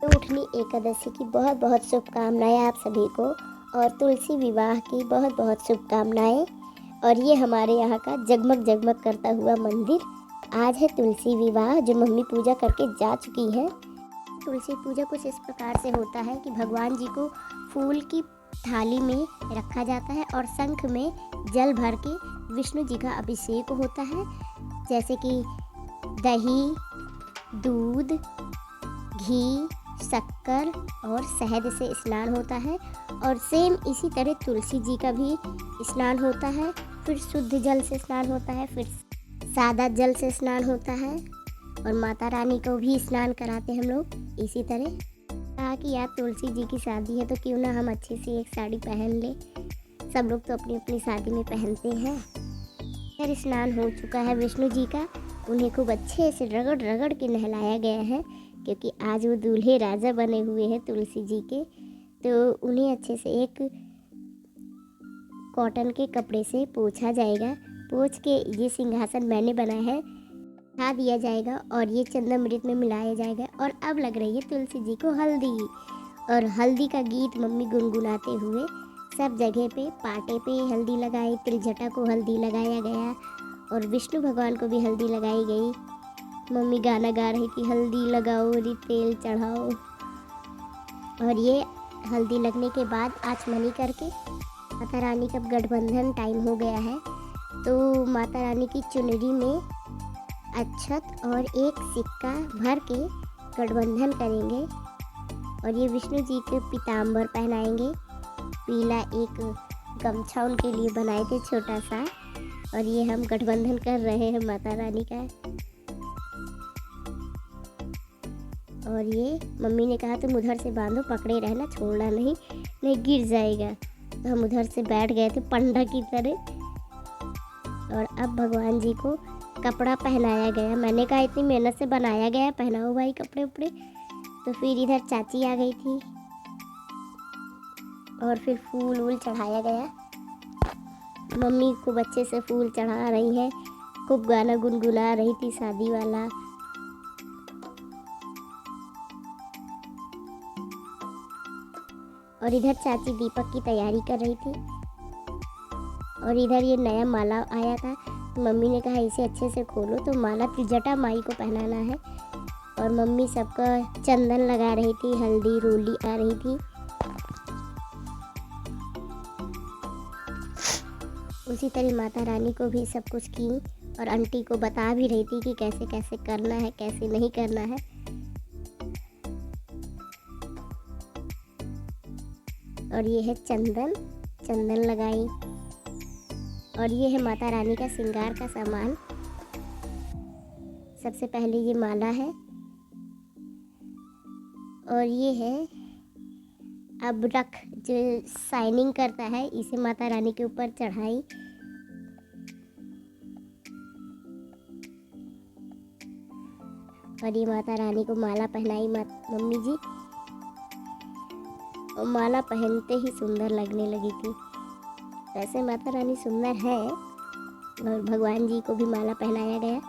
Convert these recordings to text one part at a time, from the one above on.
तो उठनी एकादशी की बहुत बहुत शुभकामनाएं आप सभी को, और तुलसी विवाह की बहुत बहुत शुभकामनाएं। और ये हमारे यहाँ का जगमग जगमग करता हुआ मंदिर। आज है तुलसी विवाह जो मम्मी पूजा करके जा चुकी है। तुलसी पूजा कुछ इस प्रकार से होता है कि भगवान जी को फूल की थाली में रखा जाता है और शंख में जल भर के विष्णु जी का अभिषेक होता है। जैसे कि दही, दूध, घी, शक्कर और शहद से स्नान होता है। और सेम इसी तरह तुलसी जी का भी स्नान होता है। फिर शुद्ध जल से स्नान होता है, फिर सादा जल से स्नान होता है, और माता रानी को भी स्नान कराते हम लोग। इसी तरह कहा कि यार तुलसी जी की शादी है तो क्यों ना हम अच्छी सी एक साड़ी पहन ले। सब लोग तो अपनी अपनी शादी में पहनते हैं। फिर स्नान हो चुका है विष्णु जी का। उन्हें खूब अच्छे से रगड़ रगड़ के नहलाया गया है, क्योंकि आज वो दूल्हे राजा बने हुए हैं तुलसी जी के। तो उन्हें अच्छे से एक कॉटन के कपड़े से पोंछा जाएगा। पोंछ के ये सिंहासन मैंने बनाया है बिठा दिया जाएगा और ये चंद्रामृत में मिलाया जाएगा। और अब लग रही है तुलसी जी को हल्दी, और हल्दी का गीत मम्मी गुनगुनाते हुए सब जगह पे पाटे पे हल्दी लगाई, तिलझटा को हल्दी लगाया गया और विष्णु भगवान को भी हल्दी लगाई गई। मम्मी गाना गा रही थी, हल्दी लगाओ री तेल चढ़ाओ। और ये हल्दी लगने के बाद आचमनी करके माता रानी का गठबंधन टाइम हो गया है, तो माता रानी की चुनरी में अक्षत और एक सिक्का भर के गठबंधन करेंगे। और ये विष्णु जी के पीताम्बर पहनाएंगे। पीला एक गमछा उनके लिए बनाए थे छोटा सा, और ये हम गठबंधन कर रहे हैं माता रानी का। और ये मम्मी ने कहा तुम उधर से बांधो, पकड़े रहना, छोड़ना नहीं, नहीं गिर जाएगा। तो हम उधर से बैठ गए थे पंडा की तरह। और अब भगवान जी को कपड़ा पहनाया गया। मैंने कहा इतनी मेहनत से बनाया गया, पहनाओ भाई कपड़े उपड़े। तो फिर इधर चाची आ गई थी और फिर फूल वूल चढ़ाया गया। मम्मी खूब अच्छे से फूल चढ़ा रही हैं, खूब गाना गुनगुना रही थी शादी वाला। और इधर चाची दीपक की तैयारी कर रही थी। और इधर ये नया माला आया था, मम्मी ने कहा इसे अच्छे से खोलो। तो माला त्रिजटा माई को पहनाना है। और मम्मी सबका चंदन लगा रही थी, हल्दी रोली आ रही थी। उसी तरह माता रानी को भी सब कुछ की और आंटी को बता भी रही थी कि कैसे कैसे करना है, कैसे नहीं करना है। और ये है चंदन, चंदन लगाई। और ये है माता रानी का श्रृंगार का सामान। सबसे पहले ये माला है, और ये है अबरख जो शाइनिंग करता है, इसे माता रानी के ऊपर चढ़ाई। और ये माता रानी को माला पहनाई मम्मी जी, और माला पहनते ही सुंदर लगने लगी थी। वैसे माता रानी सुंदर है, और भगवान जी को भी माला पहनाया गया।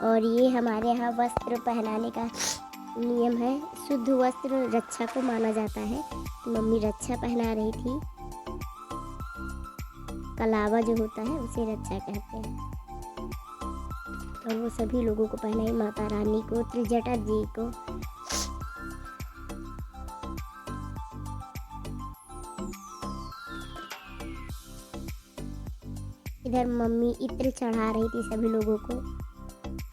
और ये हमारे यहाँ वस्त्र पहनाने का नियम है। शुद्ध वस्त्र रक्षा को माना जाता है, तो मम्मी रक्षा पहना रही थी। कलावा जो होता है उसे रक्षा कहते हैं। और वो सभी लोगों को पहनाई, माता रानी को, त्रिजटा जी को। इधर मम्मी इत्र चढ़ा रही थी सभी लोगों को,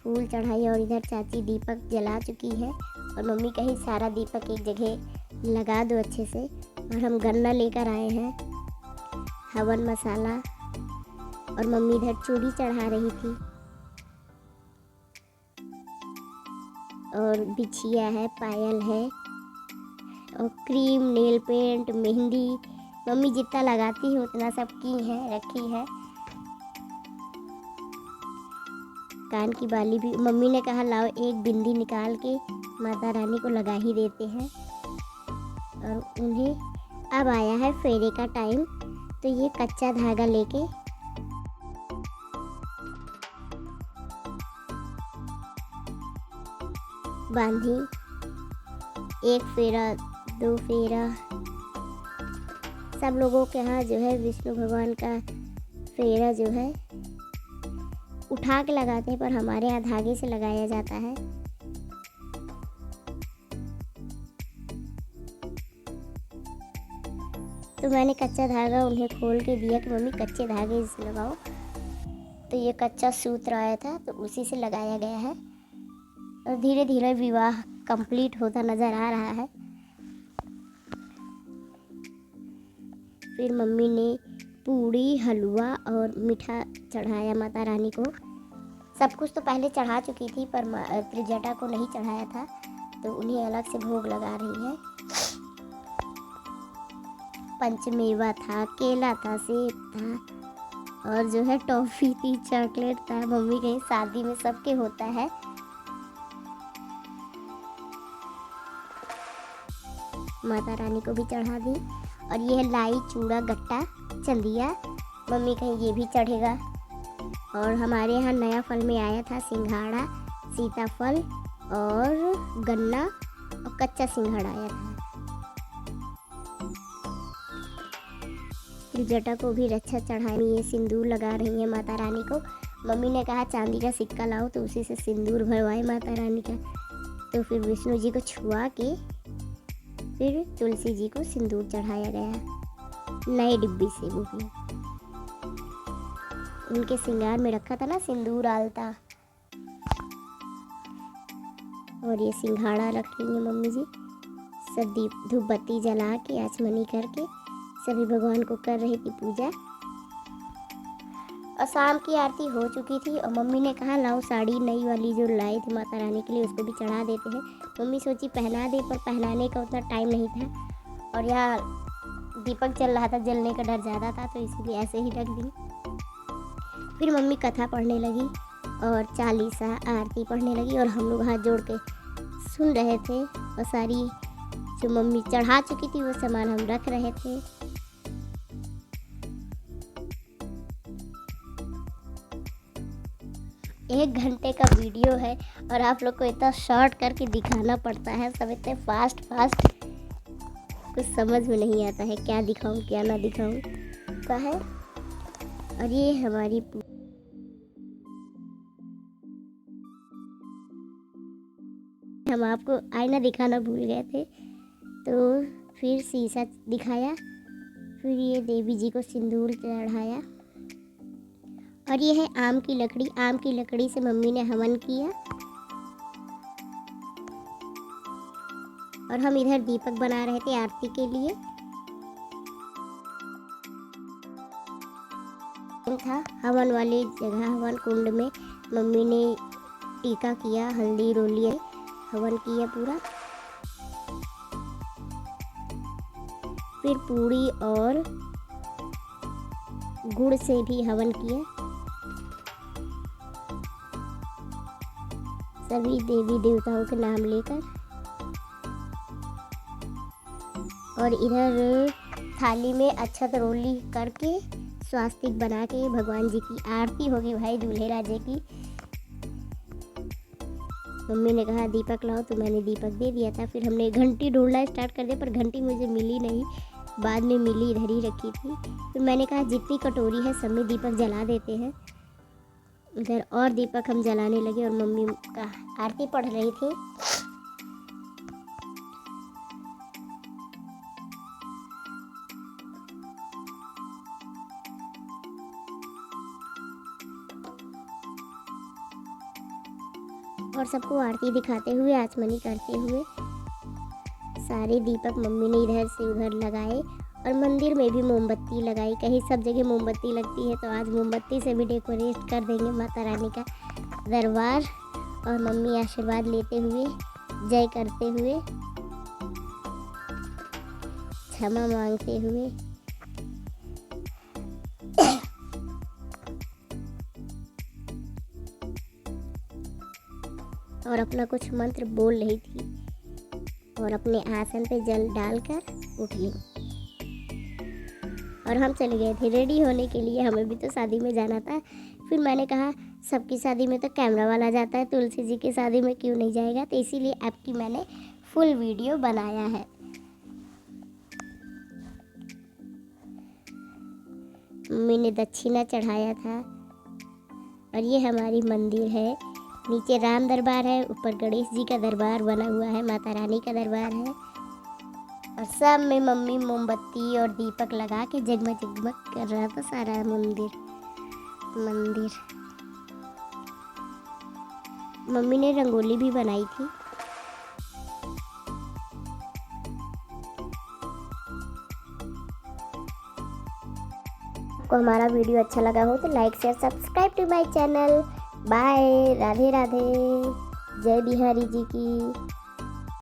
फूल चढ़ाई। और इधर चाची दीपक जला चुकी है, और मम्मी कही सारा दीपक एक जगह लगा दो अच्छे से। और हम गन्ना लेकर आए हैं, हवन मसाला। और मम्मी इधर चूड़ी चढ़ा रही थी, और बिछिया है, पायल है, और cream, nail paint, mehndi mummy जितना लगाती है उतना सब की है, रखी है। कान की बाली भी मम्मी ने कहा लाओ एक बिंदी निकाल के माता रानी को लगा ही देते हैं। और उन्हें अब आया है फेरे का टाइम, तो ये कच्चा धागा लेके बांधी, एक फेरा, दो फेरा। सब लोगों के यहाँ जो है विष्णु भगवान का फेरा जो है उठा के लगाते हैं, पर हमारे यहाँ धागे से लगाया जाता है। तो मैंने कच्चा धागा उन्हें खोल के दिया कि मम्मी कच्चे धागे से लगाओ। तो ये कच्चा सूत्र आया था तो उसी से लगाया गया है और धीरे धीरे विवाह कंप्लीट होता नज़र आ रहा है। फिर मम्मी ने पूड़ी, हलवा और मीठा चढ़ाया माता रानी को। सब कुछ तो पहले चढ़ा चुकी थी पर त्रिजटा को नहीं चढ़ाया था, तो उन्हें अलग से भोग लगा रही है। पंचमेवा था, केला था, सेब था और जो है टॉफ़ी थी, चॉकलेट था। मम्मी कहीं शादी में सबके होता है। माता रानी को भी चढ़ा दी। और ये है लाई, चूड़ा, गट्टा, चंदिया। मम्मी कहीं ये भी चढ़ेगा। और हमारे यहाँ नया फल में आया था सिंघाड़ा, सीताफल और गन्ना और कच्चा सिंघाड़ा आया था। त्रिजटा को भी रक्षा चढ़ाई, ये सिंदूर लगा रही है माता रानी को। मम्मी ने कहा चांदी का सिक्का लाओ तो उसी से सिंदूर भरवाए माता रानी का। तो फिर विष्णु जी को छुआ के फिर तुलसी जी को सिंदूर चढ़ाया गया, नए डिब्बी से। वो भी उनके श्रृंगार में रखा था ना सिंदूर, आलता। और ये सिंघाड़ा रख रही है मम्मी जी। सब दीप धूप बत्ती जला के आचमनी करके सभी भगवान को कर रही थी पूजा। और शाम की आरती हो चुकी थी और मम्मी ने कहा लाओ साड़ी नई वाली जो लाई थी माता रानी के लिए उसको भी चढ़ा देते हैं। मम्मी सोची पहना दे, पर पहनाने का उतना टाइम नहीं था और यहाँ दीपक जल रहा था, जलने का डर ज़्यादा था, तो इसीलिए ऐसे ही रख दी। फिर मम्मी कथा पढ़ने लगी और चालीसा आरती पढ़ने लगी और हम लोग हाथ जोड़ के सुन रहे थे। और सारी जो मम्मी चढ़ा चुकी थी वो सामान हम रख रहे थे। एक घंटे का वीडियो है और आप लोग को इतना शॉर्ट करके दिखाना पड़ता है। सब इतने फास्ट कुछ समझ में नहीं आता है क्या दिखाऊं क्या ना दिखाऊं का है। और ये हमारी हम आपको आईना दिखाना भूल गए थे, तो फिर शीशा दिखाया। फिर ये देवी जी को सिंदूर चढ़ाया। और ये है आम की लकड़ी। आम की लकड़ी से मम्मी ने हवन किया। और हम इधर दीपक बना रहे थे आरती के लिए। था हवन वाली जगह, हवन कुंड में मम्मी ने टीका किया, हल्दी रोली हवन किया पूरा। फिर पूड़ी और गुड़ से भी हवन किया। सभी देवी देवताओं के नाम लेकर। और इधर थाली में अक्षत रोली करके स्वास्तिक बना के भगवान जी की आरती होगी, भाई दूल्हे राजे की। मम्मी ने कहा दीपक लाओ, तो मैंने दीपक दे दिया था। फिर हमने घंटी ढूंढना स्टार्ट कर दिया, पर घंटी मुझे मिली नहीं, बाद में मिली, इधर ही रखी थी। फिर मैंने कहा जितनी कटोरी है सब में दीपक जला देते हैं। इधर और दीपक हम जलाने लगे और मम्मी का आरती पढ़ रही थी। और सबको आरती दिखाते हुए, आचमनी करते हुए सारे दीपक मम्मी ने इधर से उधर लगाए। और मंदिर में भी मोमबत्ती लगाई। कहीं सब जगह मोमबत्ती लगती है, तो आज मोमबत्ती से भी डेकोरेट कर देंगे माता रानी का दरबार। और मम्मी आशीर्वाद लेते हुए, जय करते हुए, क्षमा मांगते हुए और अपना कुछ मंत्र बोल रही थी और अपने आसन पे जल डालकर उठ गई। और हम चले गए थे रेडी होने के लिए, हमें भी तो शादी में जाना था। फिर मैंने कहा सबकी शादी में तो कैमरा वाला जाता है, तुलसी जी की शादी में क्यों नहीं जाएगा। तो इसीलिए आपकी मैंने फुल वीडियो बनाया है। मम्मी ने दक्षिणा चढ़ाया था। और ये हमारी मंदिर है। नीचे राम दरबार है, ऊपर गणेश जी का दरबार बना हुआ है, माता रानी का दरबार है। और सब में मम्मी मोमबत्ती और दीपक लगा के जगमग जगमग कर रहा था सारा मंदिर। मम्मी ने रंगोली भी बनाई थी। आपको हमारा वीडियो अच्छा लगा हो तो like share subscribe to my channel. Bye, Radhe Radhe, जय बिहारी जी की।